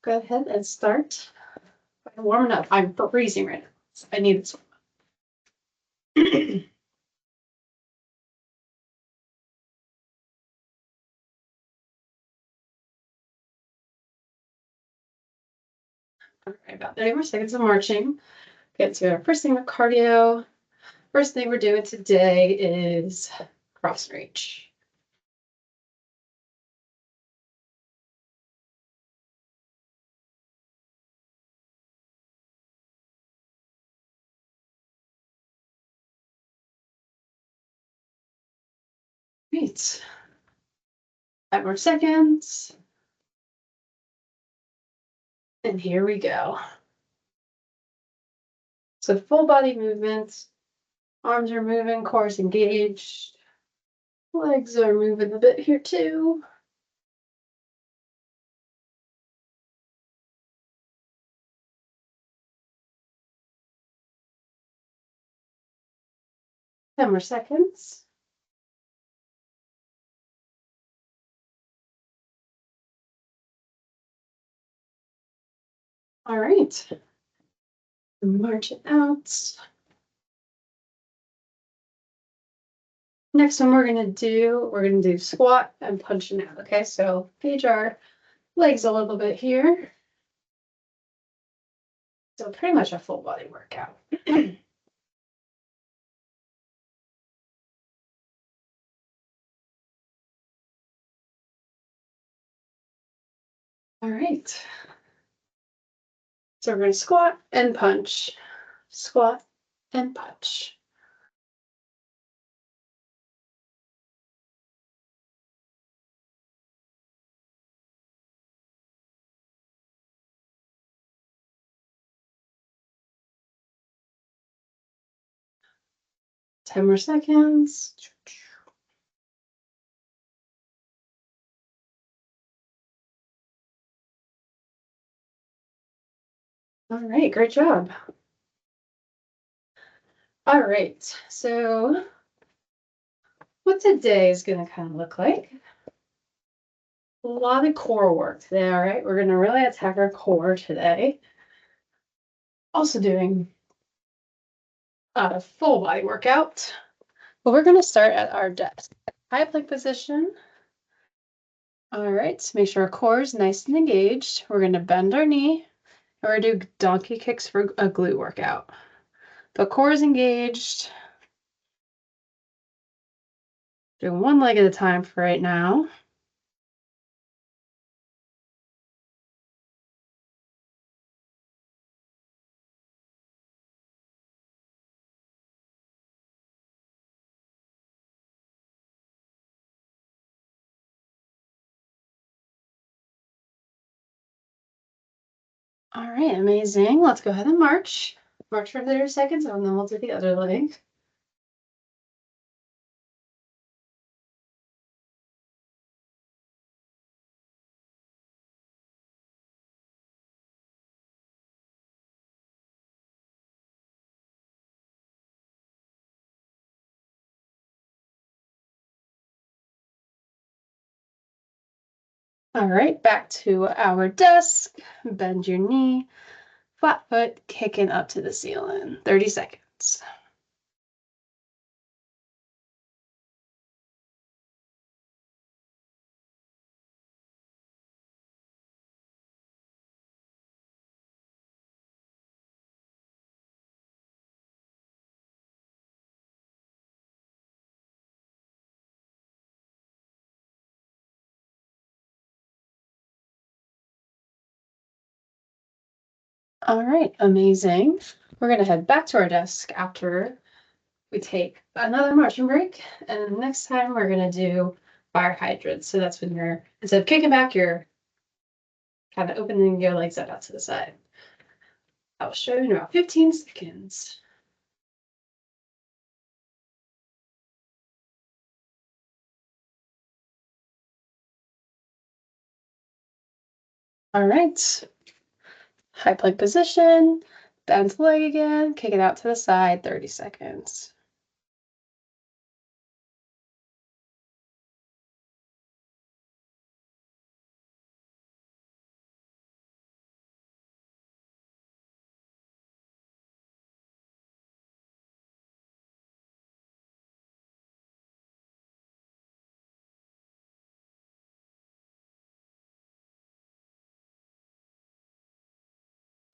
go ahead and start by warming up. I'm freezing right now, so I need this. All right, about 30 more seconds of marching. Get to our first thing with cardio. First thing we're doing today is cross reach. Great. 5 more seconds. And here we go. So full body movements. Arms are moving, core is engaged. Legs are moving a bit here too. Ten more seconds. All right. March it out. Next one we're gonna do squat and punching out. Okay, so page our legs a little bit here. So pretty much a full body workout. All right. So we're gonna squat and punch, squat and punch. Ten more seconds. All right, great job. All right, so what today is going to kind of look like? A lot of core work today, all right? We're going to really attack our core today. Also doing a full body workout. But we're going to start at our desk. High plank position. All right, make sure our core is nice and engaged. We're going to bend our knee. And we're going to do donkey kicks for a glute workout. The core is engaged. Doing one leg at a time for right now. All right, amazing. Let's go ahead and march. March for 30 seconds, and then we'll do the other leg. All right, back to our desk. Bend your knee, flat foot, kicking up to the ceiling. 30 seconds. All right, amazing. We're gonna head back to our desk after we take another marching break. And next time we're gonna do fire hydrants. So that's when you're, instead of kicking back, you're kind of opening your legs out to the side. I'll show you in about 15 seconds. All right. High plank position, bend the leg again, kick it out to the side, 30 seconds.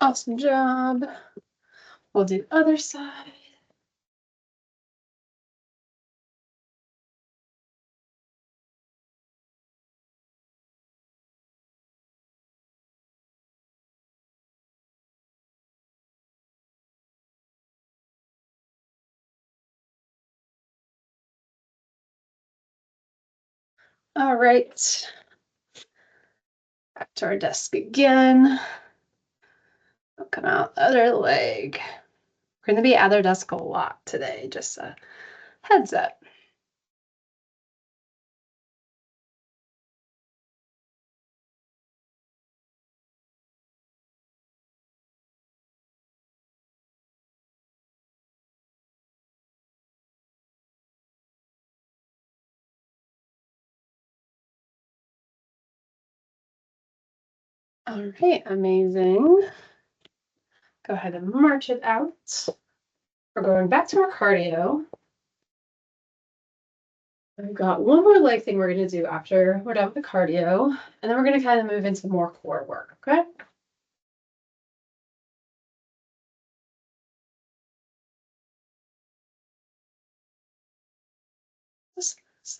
Awesome job. We'll do other side. All right. Back to our desk again. I'll come out the other leg. We're going to be at our desk a lot today, just a heads up. All right, amazing. Go ahead and march it out. We're going back to our cardio. I've got one more leg thing we're going to do after we're done with the cardio, and then we're going to kind of move into more core work, okay?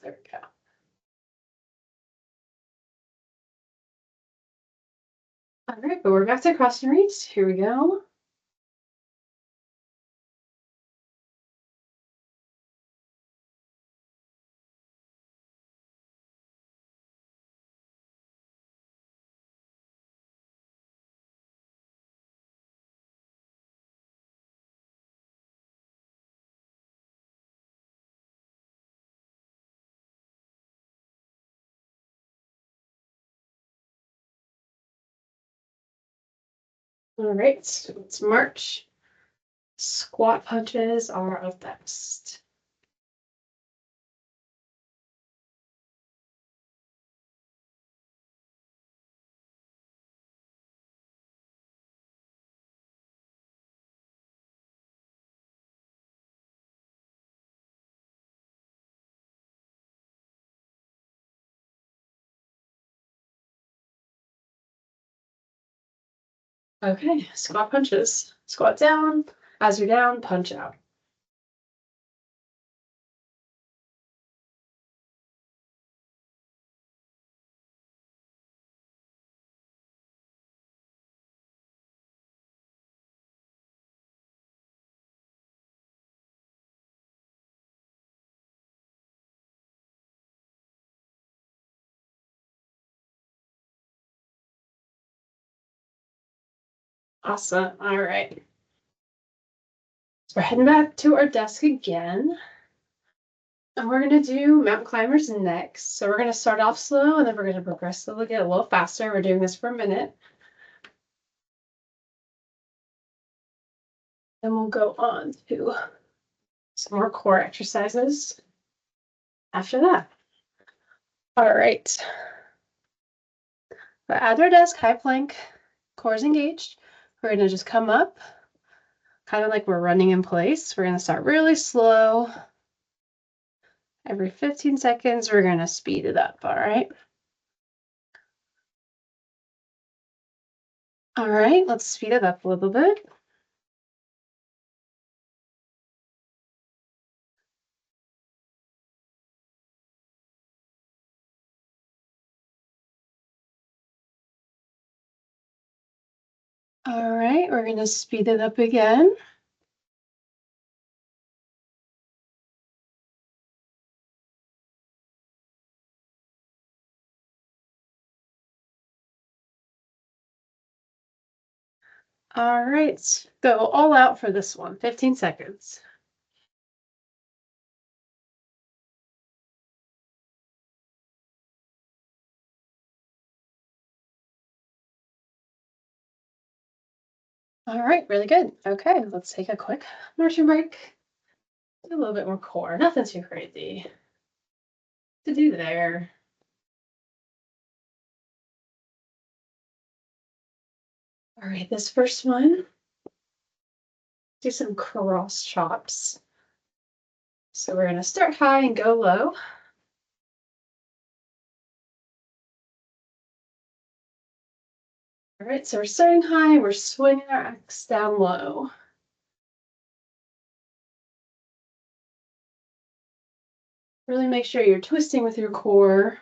There we go. All right, but we're back to cross and reach. Here we go. All right, let's march. Squat punches are up next. Okay, squat punches. Squat down. As you're down, punch out. Awesome. All right. So we're heading back to our desk again. And we're going to do mountain climbers next. So we're going to start off slow, and then we're going to progressively get a little faster. We're doing this for a minute. Then we'll go on to some more core exercises after that. All right. But at our desk, high plank, core is engaged. We're going to just come up, kind of like we're running in place. We're going to start really slow. Every 15 seconds, we're going to speed it up, all right? All right, let's speed it up a little bit. All right, we're going to speed it up again. All right, go all out for this one, 15 seconds. All right, really good. Okay, let's take a quick marching break. Do a little bit more core, nothing too crazy to do there. All right, this first one, do some cross chops. So we're gonna start high and go low. All right, so we're starting high, we're swinging our axe down low. Really make sure you're twisting with your core.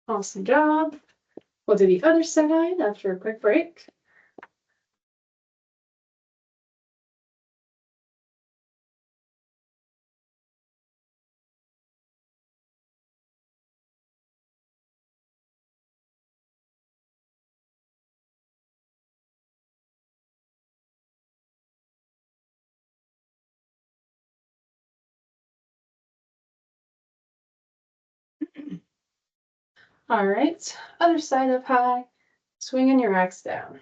Awesome job. We'll do the other side after a quick break. All right, other side up high, swinging your axe down.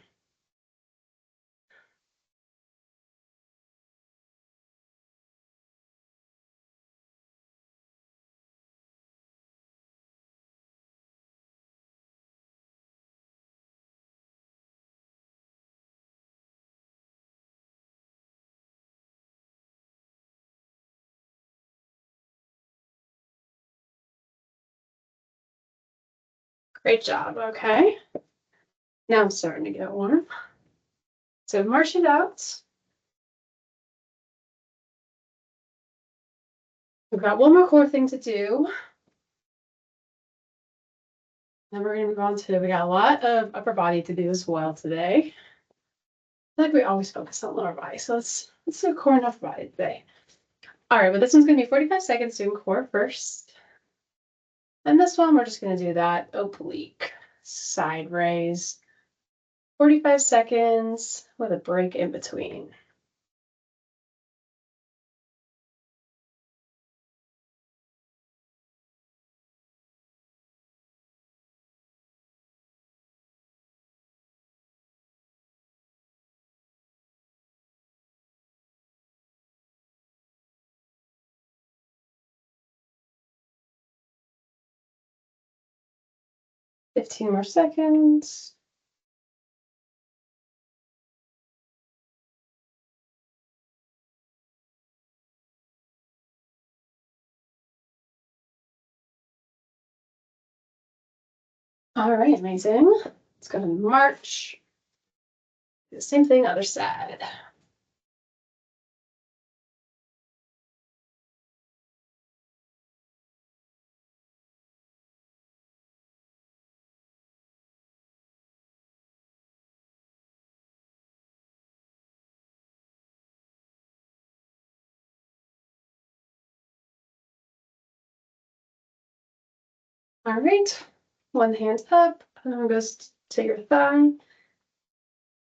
Great job, okay. Now I'm starting to get warm. So march it out. We've got one more core thing to do. Then we're gonna move on to, we got a lot of upper body to do as well today. I feel like we always focus on lower body, so let's do core and upper body today. All right, but this one's gonna be 45 seconds doing core first. And this one, we're just gonna do that oblique side raise. 45 seconds with a break in between. Fifteen more seconds. All right, amazing. Let's go ahead and march. Do the same thing, other side. All right, one hand up, and goes to your thigh.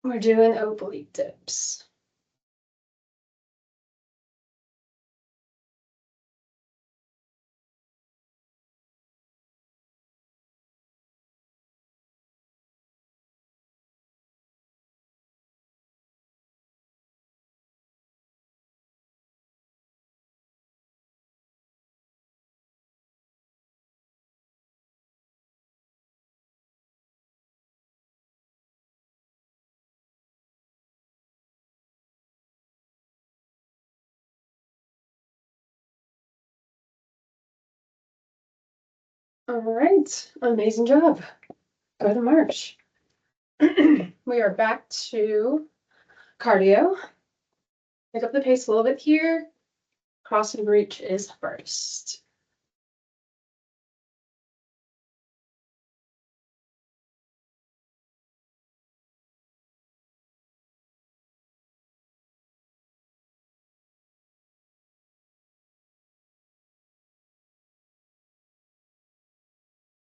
We're doing oblique dips. All right, amazing job. Go to march. We are back to cardio. Pick up the pace a little bit here. Cross and reach is first.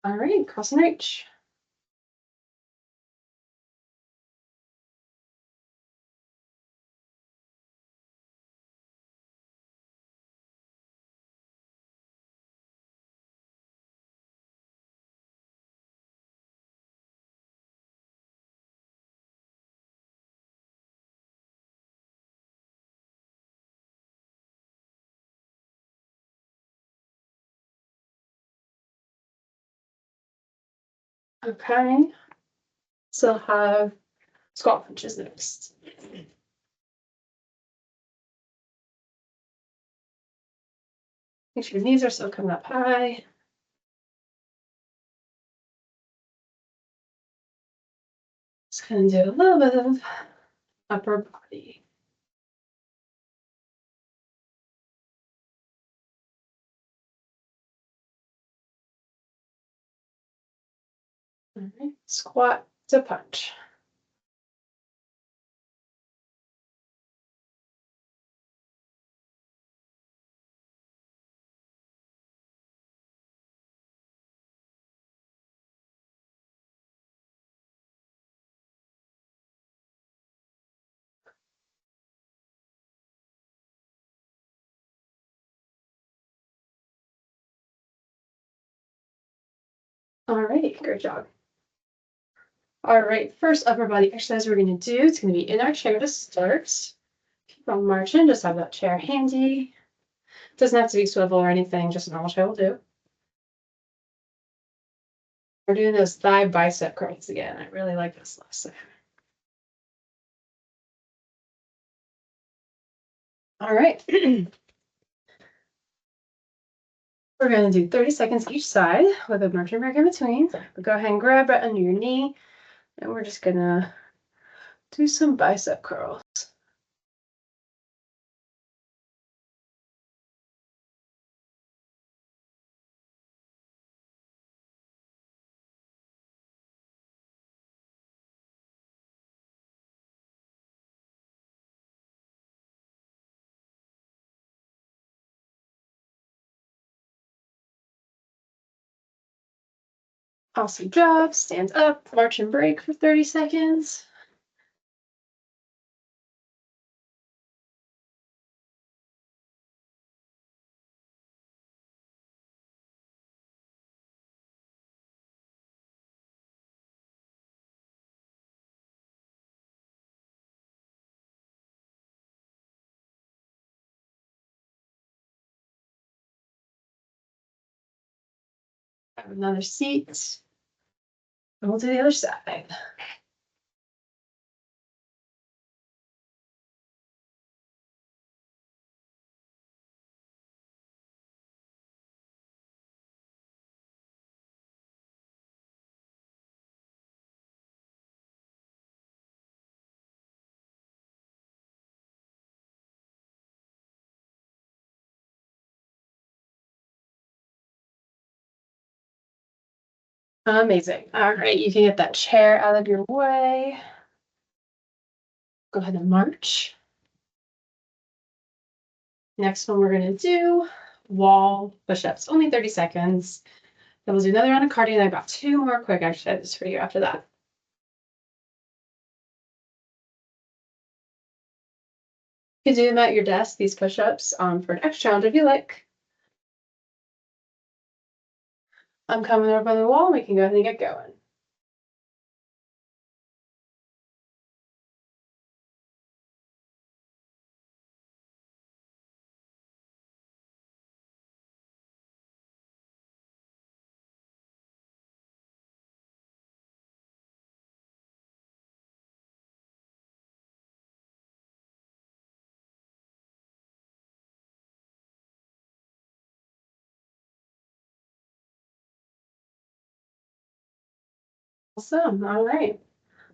All right, cross and reach. Okay. So have squat punches next. Make sure your knees are still coming up high. Just gonna do a little bit of upper body. All right. Squat to punch. All right, great job. All right, first upper body exercise we're gonna do, it's gonna be in our chair to start. Keep on marching, just have that chair handy. Doesn't have to be swivel or anything, just a normal chair will do. We're doing those thigh bicep curls again. I really like this lesson. All right. We're gonna do 30 seconds each side with a marching break in between. But go ahead and grab it under your knee, and we're just gonna do some bicep curls. Awesome job. Stand up, march and break for 30 seconds. Have another seat. And we'll do the other side. Amazing. All right, you can get that chair out of your way. Go ahead and march. Next one we're gonna do wall push-ups, only 30 seconds. Then we'll do another round of cardio, and I've got 2 more quick exercises for you after that. You can do them at your desk, these push-ups, for an extra challenge if you like. I'm coming over the wall, we can go ahead and get going. Awesome, all right.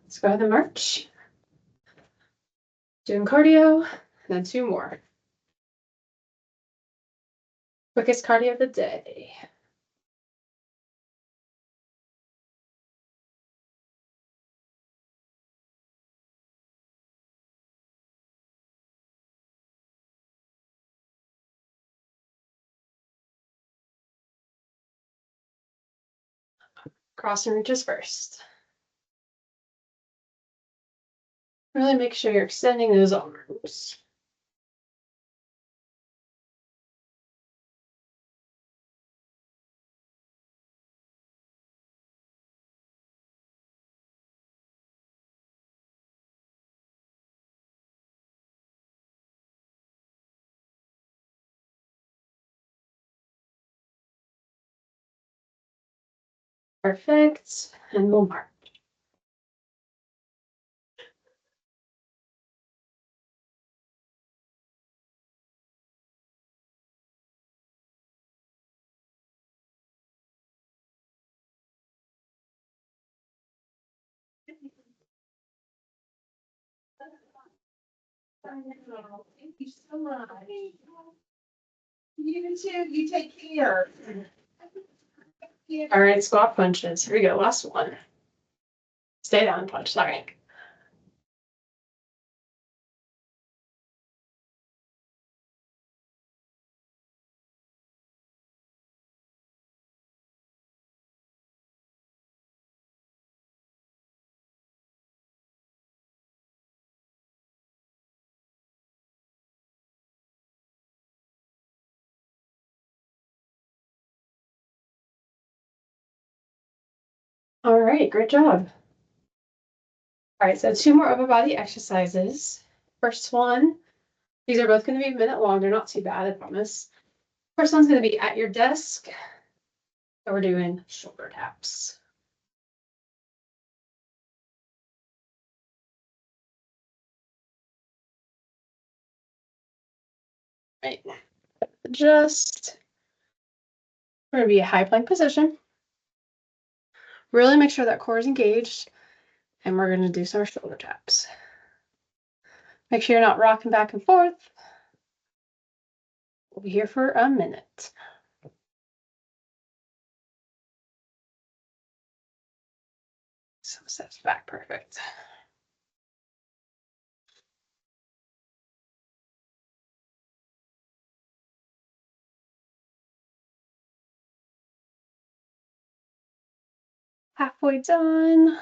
Let's go ahead and march. Doing cardio, then 2 more. Quickest cardio of the day. Cross and reaches first. Really make sure you're extending those arms. Perfect. And we'll mark. Thank you so much. You too. You take care. All right, squat punches. Here we go. Last one. Stay down punch. Sorry. All right, great job. All right, so 2 more upper body exercises. First one, these are both going to be a minute long. They're not too bad, I promise. First one's going to be at your desk. So we're doing shoulder taps. Right. Just we're going to be a high plank position. Really make sure that core is engaged. And we're going to do some shoulder taps. Make sure you're not rocking back and forth. We'll be here for a minute. Some steps back, perfect. Halfway done.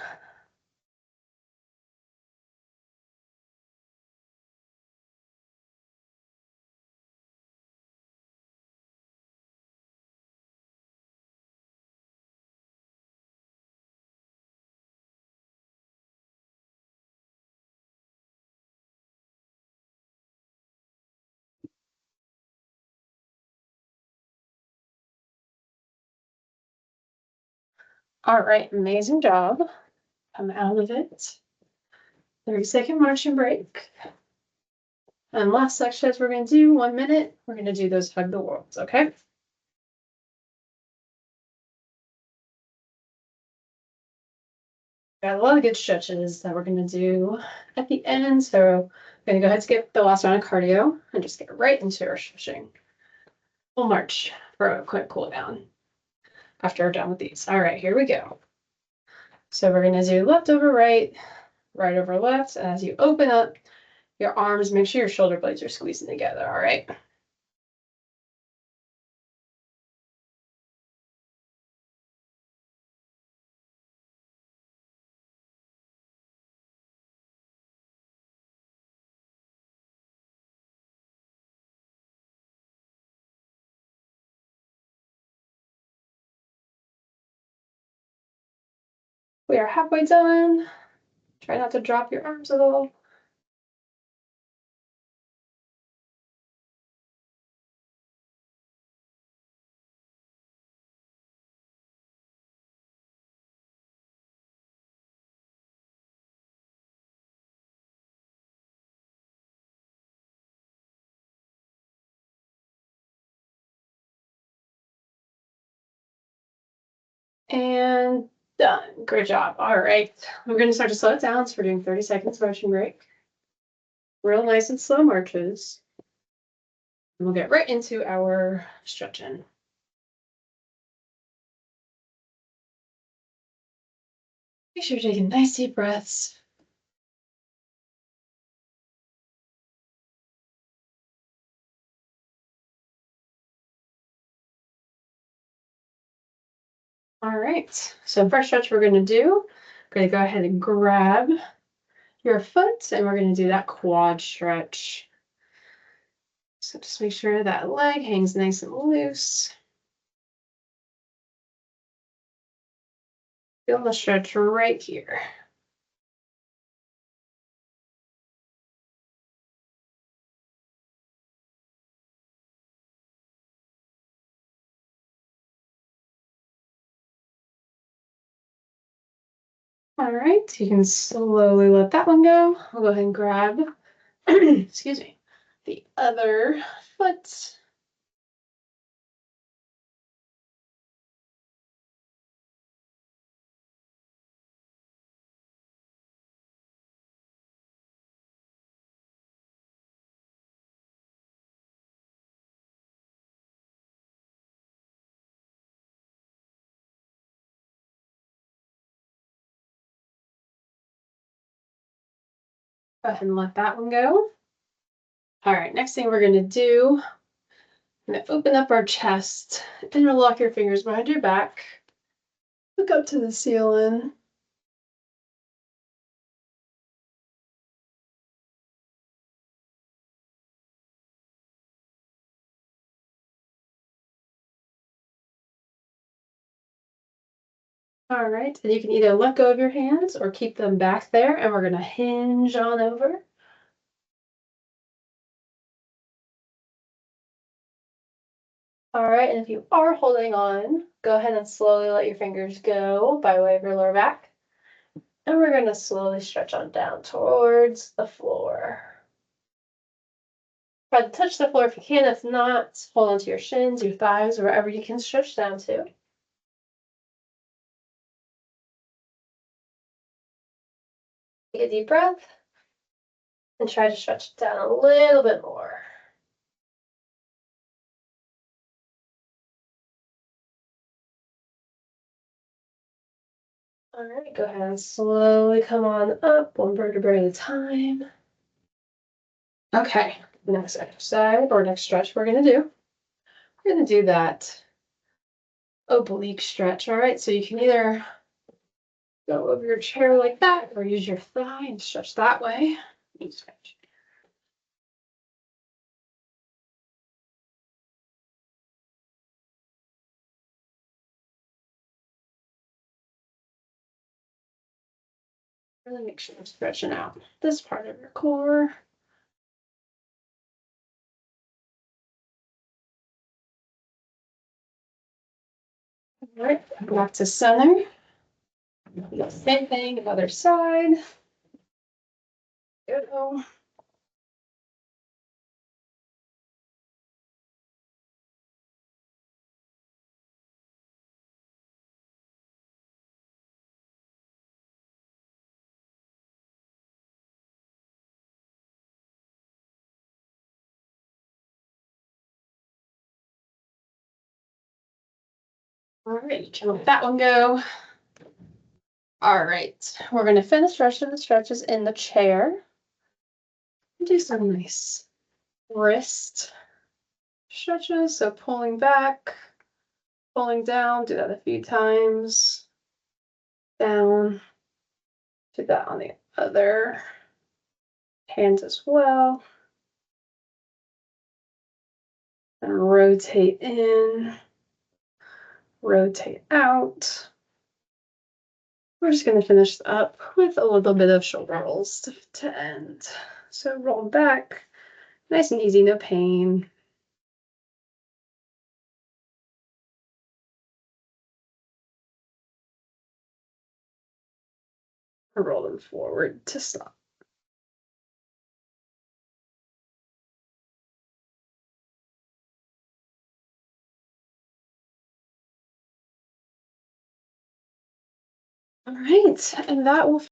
All right, amazing job. Come out of it. 30-second marching break. And last exercise we're going to do, 1 minute. We're going to do those hug the worlds, okay? Got a lot of good stretches that we're going to do at the end. So I'm going to go ahead and skip the last round of cardio and just get right into our stretching. We'll march for a quick cool down after we're done with these. All right, here we go. So we're going to do left over right, right over left. And as you open up your arms, make sure your shoulder blades are squeezing together, all right? We are halfway done. Try not to drop your arms at all. And done. Great job. All right. We're going to start to slow it down. So we're doing 30 seconds motion break. Real nice and slow marches. And we'll get right into our stretching. Make sure you're taking nice deep breaths. All right. So first stretch we're going to do, we're going to go ahead and grab your foot and we're going to do that quad stretch. So just make sure that leg hangs nice and loose. Feel the stretch right here. All right, you can slowly let that one go. I'll go ahead and grab, excuse me, the other foot. Go ahead and let that one go. All right, next thing we're gonna do, I'm gonna open up our chest, interlock your fingers behind your back, look up to the ceiling. All right, and you can either let go of your hands or keep them back there, and we're gonna hinge on over. All right, and if you are holding on, go ahead and slowly let your fingers go by way of your lower back. And we're gonna slowly stretch on down towards the floor. Try to touch the floor if you can. If not, hold onto your shins, your thighs, wherever you can stretch down to. Take a deep breath and try to stretch it down a little bit more. All right, go ahead and slowly come on up, one vertebrae at a time. Okay, next exercise or next stretch we're gonna do that oblique stretch. All right, so you can either go over your chair like that or use your thigh and stretch that way. Stretch. Really make sure you're stretching out this part of your core. All right, back to center. Same thing, other side. Go. All right, you can let that one go. All right, we're gonna finish the rest of the stretches in the chair. Do some nice wrist stretches. So pulling back, pulling down, do that a few times. Down, do that on the other hand as well. And rotate in, rotate out. We're just going to finish up with a little bit of shoulder rolls to end. So roll back, nice and easy, no pain. Or roll them forward to stop. All right, and that will